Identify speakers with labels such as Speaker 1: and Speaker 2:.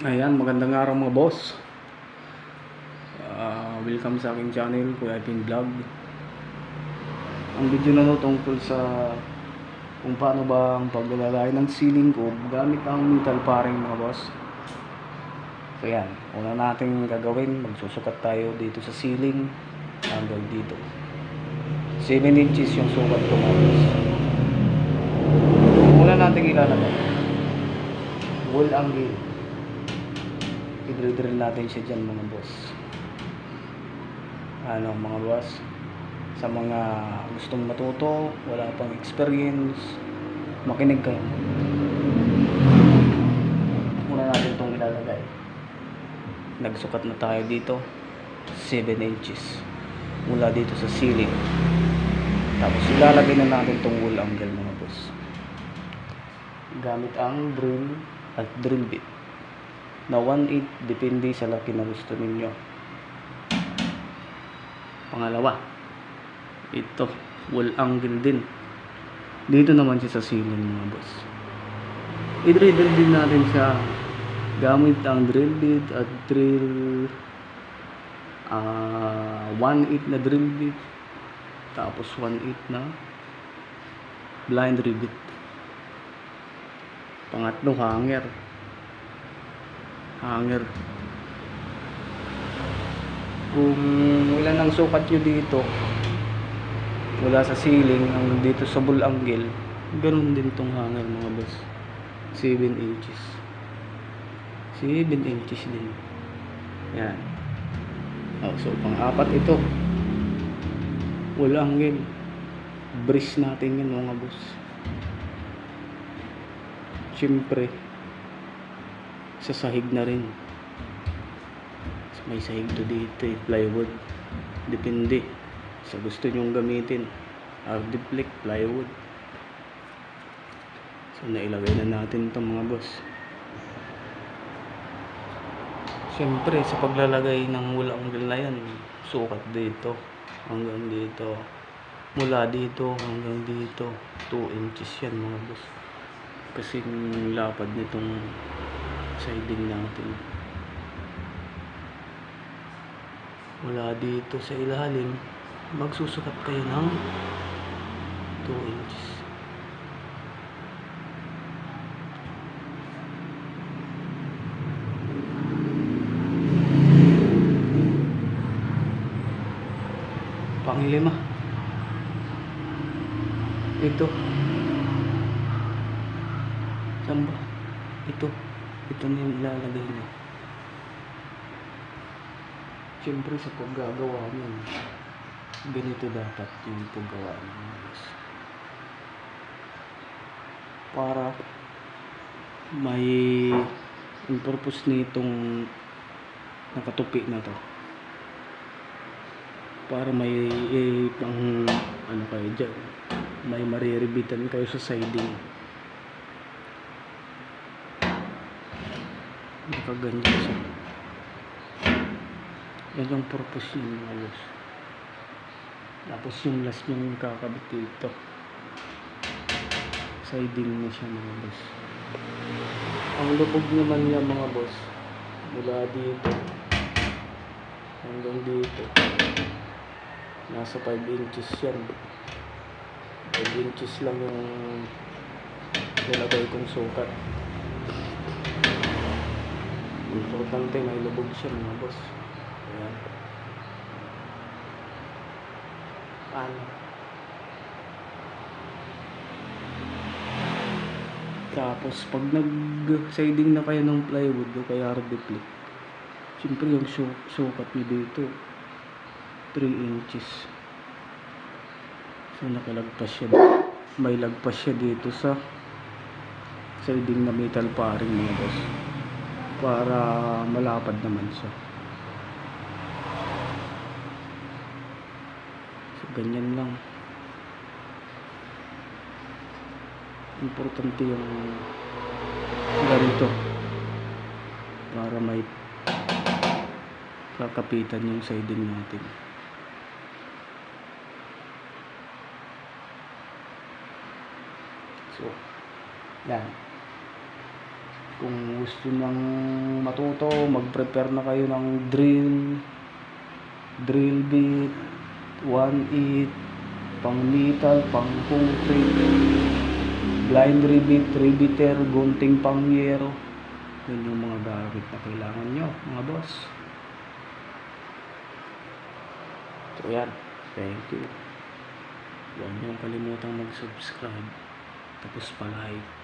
Speaker 1: Ayan, magandang araw mga boss. Welcome sa aking channel, Kuya Ipin Vlog. Ang video na to tungkol sa kung paano ba ang paglalagay ng ceiling ko gamit ang metal paring mga boss. So yan, una natin gagawin, magsusukat tayo dito sa ceiling hanggang dito. 7 inches yung sukat ko mga boss. Una natin ilalagay wall angle. I-drill natin siya dyan mga boss. Mga boss, sa mga gustong matuto, wala pang experience, makinig kayo. Muna natin itong ilalagay. Nagsukat na tayo dito 7 inches mula dito sa ceiling. Tapos ilalagay na natin itong wall angle mga boss gamit ang drill at drill bit na 1/8, depende sa laki na gusto ninyo. Pangalawa, ito wall angle din dito naman siya sa ceiling mga boss. I-drill din natin siya gamit ang drill bit at drill 1/8 na drill bit, tapos 1/8 na blind rivet. Pangatlo, hanger. Kung wala nang sukat nyo dito, wala sa ceiling, ang dito sa wall angle, ganun din tong hanger mga boss. 7 inches 7 inches din yan. So pang-apat, ito wall angle, brace natin yan mga boss. Siyempre sa sahig na rin, may sahig to dito plywood, depende sa gusto nyong gamitin, Ardiplex, plywood. So nailagay na natin ito mga boss. Siyempre sa paglalagay ng wall angle na yan, sukat dito hanggang dito, mula dito hanggang dito 2 inches yan mga boss, kasi lapad nitong siding natin. Mula dito sa ilalim, magsusukat kayo ng 2 inches. Panglima, ito. Saan ba? Ito na yung ilalagay niyo. Siyempre sa paggagawa niyo, ganito dapat yung paggawa niyo para may yung purpose nitong nakatupi na to, para may pang kayo dyan, may mariribitan kayo sa siding. Nakaganyan siya. Yan yung purpose niya mga boss. Tapos yung last yung kakabit dito, siding na siya mga boss. Ang lubog naman niya mga boss, mula dito hanggang dito, nasa 5 inches yan. 5 inches lang yung nilagay kong sukat. Importante may lubog siya mga boss. Ayan. Paano? Tapos pag nag-siding na kayo ng plywood o kaya Ardiplex, siyempre yung sukat nyo dito 3 inches. So nakalagpas siya, may lagpas siya dito sa siding na metal paring mga boss, para malapad naman siya. So ganyan lang. Importante yung ganito para may kakapitan yung siding natin. So yan, Kung gusto nang matuto, mag-prepare na kayo ng drill bit, 1/8, pang metal, pang concrete, blind rivet, riveter, gunting pangyero. Yun yung mga gamit na kailangan nyo, mga boss. So yan, thank you. Huwag niyong kalimutang mag-subscribe, tapos pa-like.